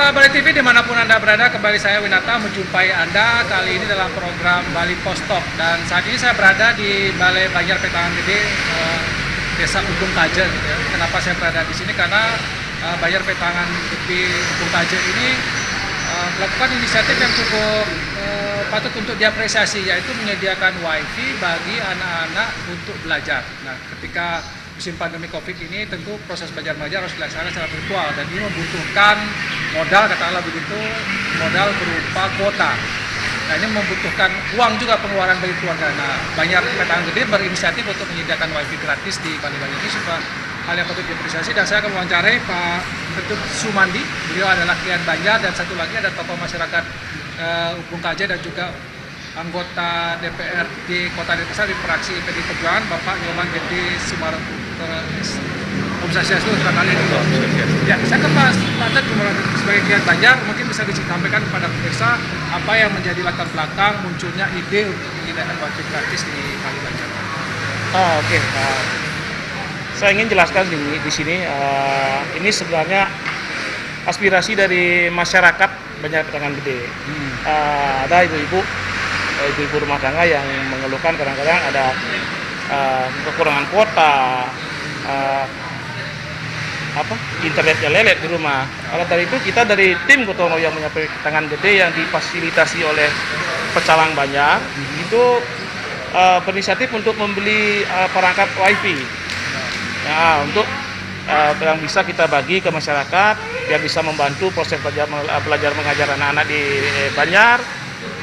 Sahabat Bali TV dimanapun Anda berada, kembali saya Winata menjumpai Anda kali ini dalam program Bali Post Talk. Dan saat ini saya berada di Balai Banjar Petangan Gede, Desa Ubung Kaje. Gitu ya. Kenapa saya berada di sini? Karena Banjar Petangan Gede Ubung Kaje ini melakukan inisiatif yang cukup patut untuk diapresiasi, yaitu menyediakan wifi bagi anak-anak untuk belajar. Nah, ketika musim pandemi Covid ini tentu proses belajar mengajar harus dilaksanakan secara virtual, dan ini membutuhkan modal, katakanlah begitu, modal berupa kuota. Nah, ini membutuhkan uang juga pengeluaran bagi keluarga. Nah, Banjar Petangan Gede berinisiatif untuk menyediakan wifi gratis di Bali Banjar ini sebuah hal yang patut diapresiasi, dan saya akan mewawancarai Pak Ketut Sumandi. Beliau adalah klien Banjar, dan satu lagi ada tokoh masyarakat Ubung Kaje dan juga anggota DPRD Kota Denpasar di fraksi PD Perjuangan, Bapak Nyoman Gede Sumar. Om Swastiastu terima kasih. Ya, saya ke Pak Tet sebagai klien Banjar, mungkin bisa disampaikan kepada pemirsa apa yang menjadi latar belakang munculnya ide untuk menyediakan wifi gratis di Bali Banjar. Oke. Saya ingin jelaskan di sini, ini sebenarnya aspirasi dari masyarakat Banjar Petangan Gede. Ada ibu-ibu rumah tangga yang mengeluhkan kadang-kadang ada kekurangan kuota, internetnya lelet di rumah. Kalau dari itu kita dari tim gotong royong Banjar Petangan Gede yang difasilitasi oleh Pecalang Banjar itu berinisiatif untuk membeli perangkat wifi. Ya, untuk yang bisa kita bagi ke masyarakat biar bisa membantu proses belajar mengajar anak-anak di Banjar,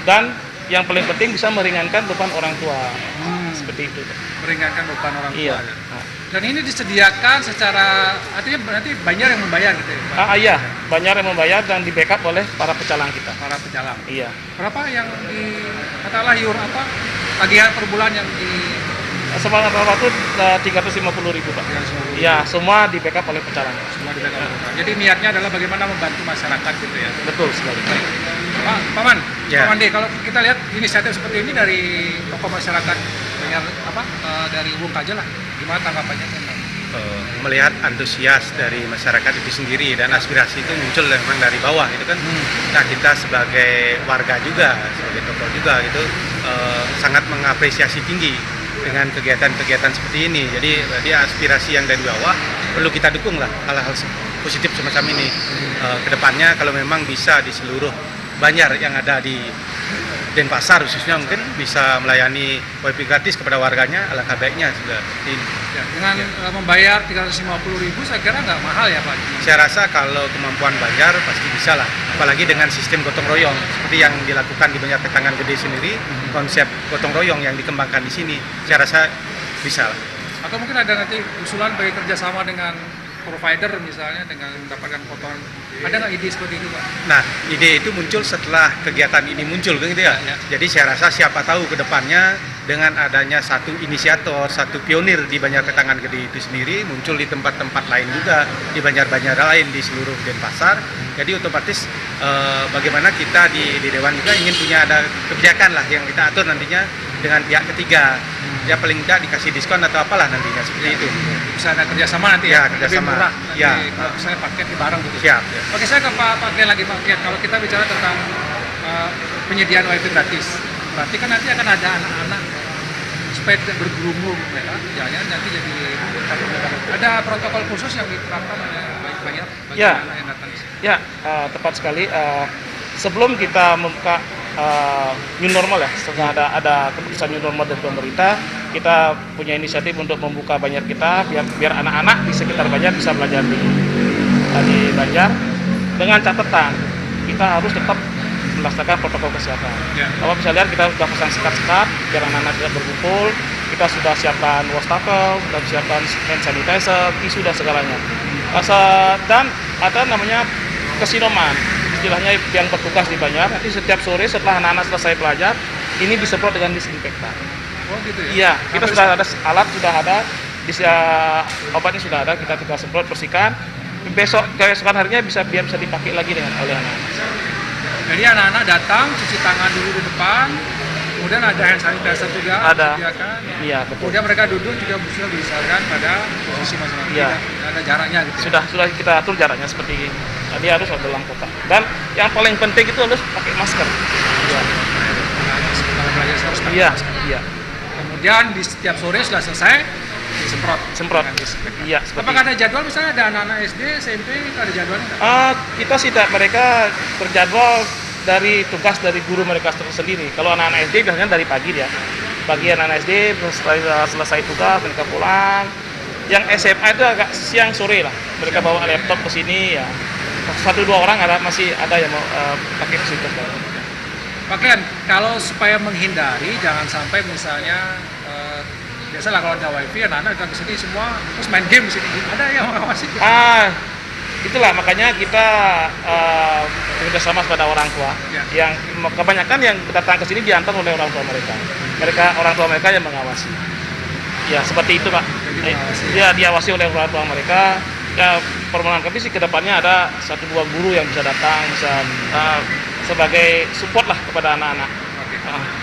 dan yang paling penting bisa meringankan beban orang tua. Seperti itu. Meringankan beban orang tua. Iya. Dan ini disediakan secara, artinya berarti Banjar yang membayar gitu ya, Pak? Iya, Banjar yang membayar dan di backup oleh para pecalang kita. Para pecalang. Iya. Berapa yang katakanlah tagihan per bulan yang Semangat waktu 350.000, Pak. Iya, semua di backup oleh pecalang. Semua di backup. Jadi niatnya adalah bagaimana membantu masyarakat gitu ya. Betul sekali. Pak Man, Pak Mandi, kalau kita lihat inisiatif seperti ini dari tokoh masyarakat dari Ubung Kaje lah, gimana tanggapannya? Melihat antusias dari masyarakat itu sendiri dan aspirasi itu muncul memang dari bawah gitu kan. Nah, kita sebagai warga juga, sebagai tokoh juga gitu, sangat mengapresiasi tinggi dengan kegiatan-kegiatan seperti ini. Jadi aspirasi yang dari bawah perlu kita dukung lah, hal-hal positif semacam ini. Kedepannya kalau memang bisa di seluruh Banjar yang ada di Denpasar khususnya mungkin bisa melayani wifi gratis kepada warganya, alangkah baiknya juga. Ya, dengan membayar 350.000 saya kira nggak mahal ya, Pak? Saya rasa kalau kemampuan Banjar pasti bisa lah, apalagi dengan sistem gotong royong seperti yang dilakukan di Banjar Petangan Gede sendiri. Konsep gotong royong yang dikembangkan di sini, saya rasa bisa lah. Atau mungkin ada nanti usulan bagi kerjasama dengan provider misalnya dengan mendapatkan potongan. Ada nggak ide seperti itu, Pak? Nah, ide itu muncul setelah kegiatan ini muncul gitu ya. Jadi saya rasa siapa tahu ke depannya dengan adanya satu inisiator, satu pionir di Banjar Petangan Gede itu sendiri muncul di tempat-tempat lain juga, di Banjar-Banjar lain di seluruh Denpasar. Jadi otomatis bagaimana kita di Dewan juga ingin punya ada kebijakan lah yang kita atur nantinya dengan pihak ketiga. Ya paling tidak dikasih diskon atau apalah nantinya seperti itu. Bisa ada kerjasama nanti ya, kerjasama. Lebih murah. Ya. Kalau misalnya paket di barang gitu. Siap. Ya. Oke, saya ke Pak Kian lagi, Pak Kian. Kalau kita bicara tentang penyediaan wifi gratis, berarti kan nanti akan ada anak-anak supaya tidak bergerumun mereka, jangan nanti jadi ada protokol khusus yang diterapkan oleh Banjar bagi anak yang datang. Ya, tepat sekali. Sebelum kita membuka new normal ya, setelah ada keputusan new normal dari pemerintah, kita punya inisiatif untuk membuka Banjar kita biar anak-anak di sekitar Banjar bisa belajar di Banjar, dengan catatan kita harus tetap melaksanakan protokol kesehatan. Kalau bisa lihat kita sudah pasang sekat-sekat biar anak-anak tidak berkumpul, kita sudah siapkan wastafel, sudah siapkan hand sanitizer, tisu dan segalanya. Dan ada namanya kesinoman, istilahnya yang bertugas di Banjar, nanti setiap sore setelah anak-anak selesai belajar, ini disemprot dengan disinfektan. Oh gitu ya? Iya, kita sudah ada alat, sudah ada, obatnya sudah ada, kita tinggal semprot, bersihkan. Keesokan harinya biar bisa dipakai lagi oleh anak-anak. Jadi anak-anak datang, cuci tangan dulu di depan, kemudian ada hand sanitizer juga ada. disediakan. Iya, betul. Kemudian mereka duduk juga bisa disesuaikan pada posisi masing-masing. Iya. Tidak ada jaraknya gitu. Sudah kita atur jaraknya seperti tadi harus dalam kotak. Dan yang paling penting itu harus pakai masker. Ya. Kalau belajar harus pakai Iya, masker. iya. Kemudian di setiap sore sudah selesai disemprot. Semprot. Dengan disinfektan. Iya, seperti Apakah ada jadwal misalnya ada anak-anak SD, SMP itu ada jadwalnya nggak? Kita sih mereka terjadwal dari tugas dari guru mereka sendiri. Kalau anak-anak SD biasanya dari pagi dia. Pagi anak-anak SD selesai tugas mereka pulang. Yang SMA itu agak siang sore lah. Mereka bawa laptop ke sini ya. 1-2 orang masih ada yang mau pakai fasilitas. Pakaian kalau supaya menghindari jangan sampai misalnya biasalah kalau ada wifi anak-anak datang ke sini semua terus main game di sini. Ada yang mengawasi? Itulah makanya kita bekerja sama pada orang tua. Ya. Yang kebanyakan yang datang ke sini diantar oleh orang tua mereka. Orang tua mereka yang mengawasi. Ya seperti itu Pak. Dia diawasi oleh orang tua mereka. Ya permohonan kami sih kedepannya ada 1-2 guru yang bisa datang, bisa sebagai support lah kepada anak-anak.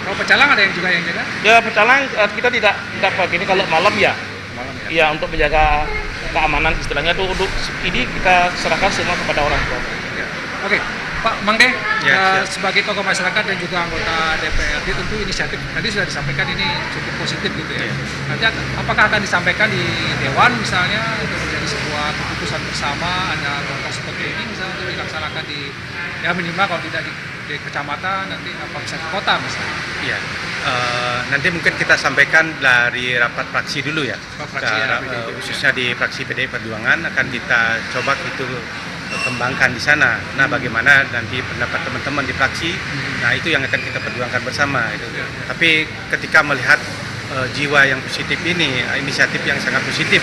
Kalau pecalang ada yang juga yang jaga? Ya pecalang kita tidak pakai ini kalau malam ya. Malam ya. Ya untuk menjaga keamanan istilahnya itu untuk ini kita serahkan semua kepada orang tua. Ya. Oke, Pak Mangde, Ya, siap. sebagai tokoh masyarakat dan juga anggota DPRD tentu inisiatif tadi sudah disampaikan ini cukup positif gitu ya. Ya. Nanti apakah akan disampaikan di Dewan misalnya untuk menjadi sebuah keputusan bersama ada langkah seperti ini misalnya untuk dilaksanakan di ya minimal kalau tidak di kecamatan nanti apa bisa ke kota misalnya. Iya. Nanti mungkin kita sampaikan dari rapat fraksi dulu ya. Fraksi ya, Khususnya di fraksi PDI Perjuangan akan kita coba itu kembangkan di sana. Nah, bagaimana nanti pendapat teman-teman di fraksi, nah itu yang akan kita perjuangkan bersama. Itu. Tapi ketika melihat jiwa yang positif ini, inisiatif yang sangat positif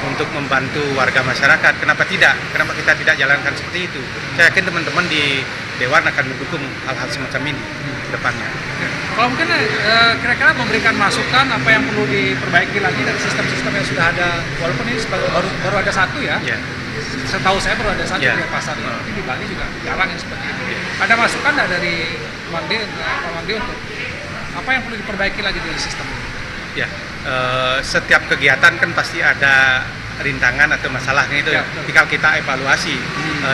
untuk membantu warga masyarakat, kenapa tidak? Kenapa kita tidak jalankan seperti itu? Saya yakin teman-teman di Dewan akan mendukung hal-hal semacam ini ke depannya. Kalau mungkin kira-kira memberikan masukan apa yang perlu diperbaiki lagi dari sistem-sistem yang sudah ada, walaupun ini baru ada satu ya. Ya. Setahu saya baru ada satu Ya. di pasar ini. Mungkin di Bali juga jarang yang seperti itu. Ada masukan nggak dari Pak Mandi untuk apa yang perlu diperbaiki lagi dari sistem ini? Ya, setiap kegiatan kan pasti ada rintangan atau masalahnya itu. Ya, Tinggal kita evaluasi.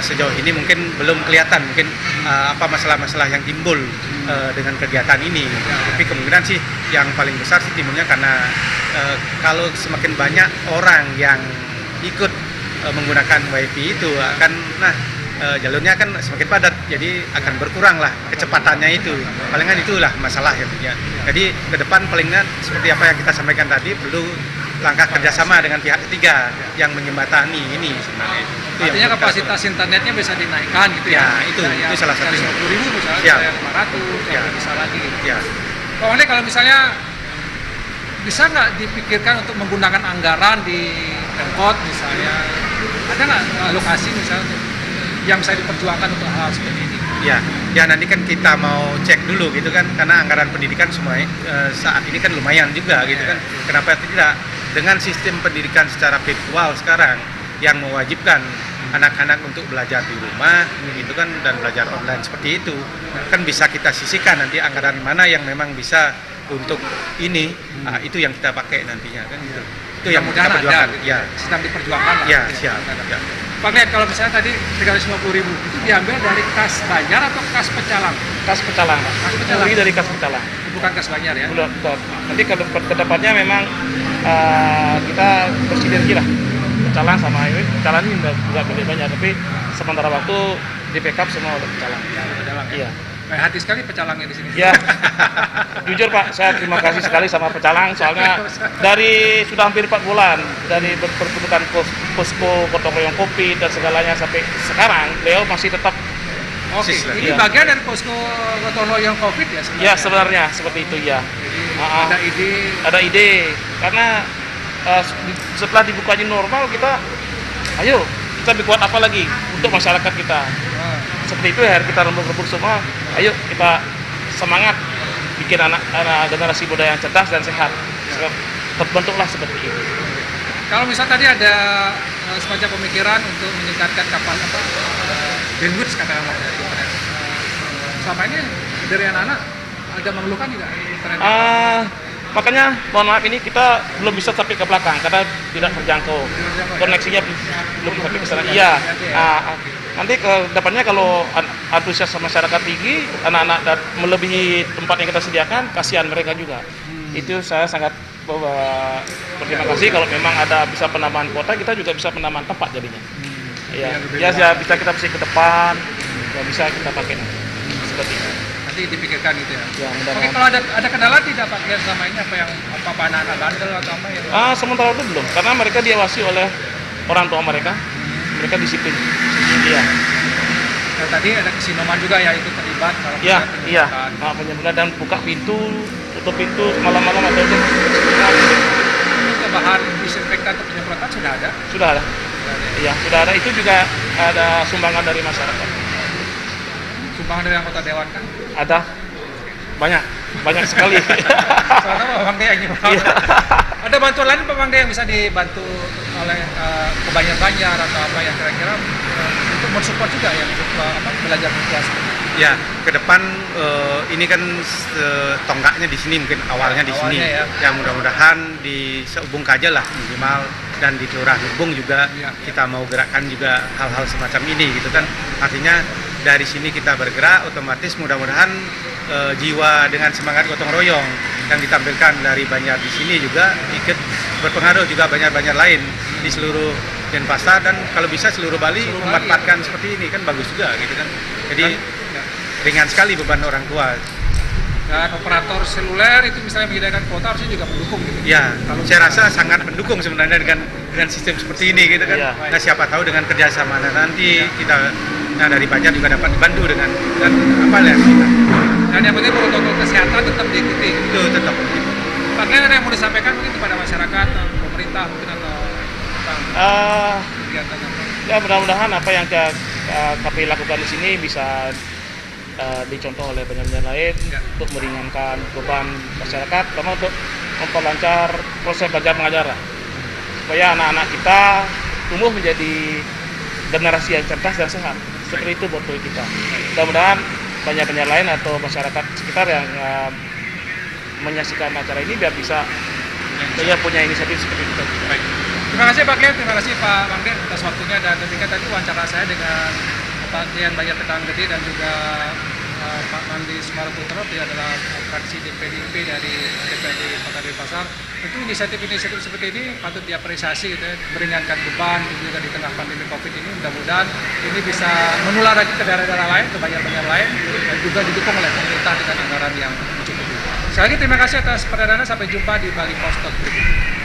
Sejauh ini mungkin belum kelihatan mungkin apa masalah-masalah yang timbul dengan kegiatan ini. Tapi kemungkinan sih yang paling besar sih timbulnya karena kalau semakin banyak orang yang ikut menggunakan wifi itu akan jalurnya kan semakin padat, jadi akan berkurang lah kecepatannya itu. Palingan itulah masalah ya. Jadi ke depan palingan seperti apa yang kita sampaikan tadi perlu langkah kerjasama dengan pihak ketiga yang menjembatani ini sebenarnya. Itu yang Artinya perlu kita kapasitas internetnya bisa dinaikkan gitu ya? Ya, itu salah satunya. 50.000 misalnya, Siap. saya 500, Ya. bisa lagi gitu. Ya, Pak Mandi kalau misalnya bisa nggak dipikirkan untuk menggunakan anggaran di Pemkot misalnya, ada nggak alokasi misalnya yang bisa diperjuangkan untuk hal seperti ini? ya nanti kan kita mau cek dulu gitu kan, karena anggaran pendidikan semuanya saat ini kan lumayan juga gitu kan. Kenapa tidak? Dengan sistem pendidikan secara virtual sekarang yang mewajibkan anak-anak untuk belajar di rumah gitu kan dan belajar online seperti itu, kan bisa kita sisihkan nanti anggaran mana yang memang bisa untuk ini, itu yang kita pakai nantinya kan gitu. Itu yang kita Mudah-mudahan perjuangkan. ada, Ya, sedang diperjuangkan lah. ya, gitu siap. Ya. Pak lihat kalau misalnya tadi 350.000 itu diambil dari kas Banjar atau kas Pecalang? Kas pecalang, Pak. Kas pecalang. Murni dari kas pecalang. Bukan kas Banjar ya? Betul. Nanti ke depannya memang kita bersinergi lah. Pecalang sama ini, pecalang ini juga lebih banyak, tapi sementara waktu di backup semua oleh pecalang. Pecalang. Iya. Baik hati sekali pecalangnya di sini. Ya, jujur Pak, saya terima kasih sekali sama pecalang, soalnya dari sudah hampir 4 bulan dari berkedudukan posko gotong royong kopi dan segalanya sampai sekarang, beliau masih tetap. Oke, Sis, ini iya. bagian dari posko gotong royong COVID ya sebenarnya? Ya sebenarnya seperti itu ya. Jadi Ah, ah. ada ide. Ada ide karena setelah dibukanya normal ayo kita buat apa lagi untuk masyarakat kita. Seperti itu ya, kita rembuk-rembuk semua, ayo kita semangat bikin anak generasi muda yang cerdas dan sehat. Terbentuklah seperti itu. Kalau misal tadi ada semacam pemikiran untuk meningkatkan bandwidth katakanlah dari internet. Selama ini dari anak-anak ada mengeluhkan tidak internet? Makanya mohon maaf ini kita belum bisa sampai ke belakang karena tidak terjangkau. Koneksinya belum sampai ke sana. Iya. Nanti ke depannya kalau antusias masyarakat tinggi, anak-anak melebihi tempat yang kita sediakan, kasihan mereka juga. Itu saya sangat berterima kasih kalau memang ada bisa penambahan kuota, kita juga bisa penambahan tempat jadinya. Iya, ya bisa kita ke depan, ya bisa kita pakai seperti itu. Nanti dipikirkan gitu ya. Ya, Oke, kalau ada kendala tidak Pak Kian selama ini, apa yang anak-anak bandel atau apa yang sementara itu belum, karena mereka diawasi oleh orang tua mereka disiplin. Iya. Dan tadi ada kesinoman juga ya ikut terlibat dalam Iya, iya. penyemprotan. Penyemprotan dan buka pintu, tutup pintu malam-malam atau itu. Untuk bahan disinfektan untuk penyemprotan sudah ada. Sudah ada. Iya, sudah ada. Itu juga ada sumbangan dari masyarakat. Sumbangan dari anggota dewan kan? Ada banyak sekali. Soalnya Pak Bang Dea ini. Ada bantuan lain Pak Bang Dea yang bisa dibantu oleh Banjar atau apa yang kira-kira untuk mensupport juga yang untuk belajar virtual. Ya, ke depan ini kan tonggaknya di sini, mungkin awalnya di sini. Ya, mudah-mudahan di Seubung Kaja lah minimal, dan di Kelurahan Ubung juga kita mau gerakkan juga hal-hal semacam ini gitu kan. Artinya dari sini kita bergerak, otomatis mudah-mudahan jiwa dengan semangat gotong royong yang ditampilkan dari Banjar di sini juga ikut berpengaruh juga Banjar-Banjar lain di seluruh Denpasar, dan kalau bisa seluruh Bali memanfaatkan seperti ini kan bagus juga gitu kan. Jadi ringan sekali beban orang tua. Dan operator seluler itu misalnya menyediakan kuota harusnya juga mendukung gitu. Ya, saya rasa sangat mendukung sebenarnya dengan sistem seperti ini gitu kan. Nah, siapa tahu dengan kerjasama nanti kita dari Banjar juga dapat dibantu dengan apa ya kita. Dan yang penting protokol kesehatan tetap diikuti. Itu tetap. Pakaian ada yang mau disampaikan mungkin kepada masyarakat, pemerintah mungkin atau kegiatan apa? Ya mudah-mudahan apa yang KPI lakukan di sini bisa dicontoh oleh Banjar lain untuk meringankan beban masyarakat, karena untuk memperlancar proses belajar mengajar, supaya anak-anak kita tumbuh menjadi generasi yang cerdas dan sehat. Seperti itu buat kita. Mudah-mudahan Banjar lain atau masyarakat sekitar yang menyaksikan acara ini biar bisa punya inisiatif seperti itu. Baik. Terima kasih Pak Kian, terima kasih Pak Mangden atas waktunya, dan demikian tadi wawancara saya dengan Pak Kian Banjar Petang Gede dan juga Pak Mandi Sumaroputra, dia adalah fraksi DPDIP dari DPRD Kota Denpasar. Tentu inisiatif-inisiatif seperti ini patut diapresiasi gitu ya, meringankan beban juga di tengah pandemi Covid ini. Mudah-mudahan ini bisa menular lagi ke daerah-daerah lain, ke Banjar-Banjar lain, dan juga didukung oleh pemerintah dengan anggaran yang mencukupi. Sekali lagi terima kasih atas perhatiannya, sampai jumpa di Bali Post Talk berikutnya.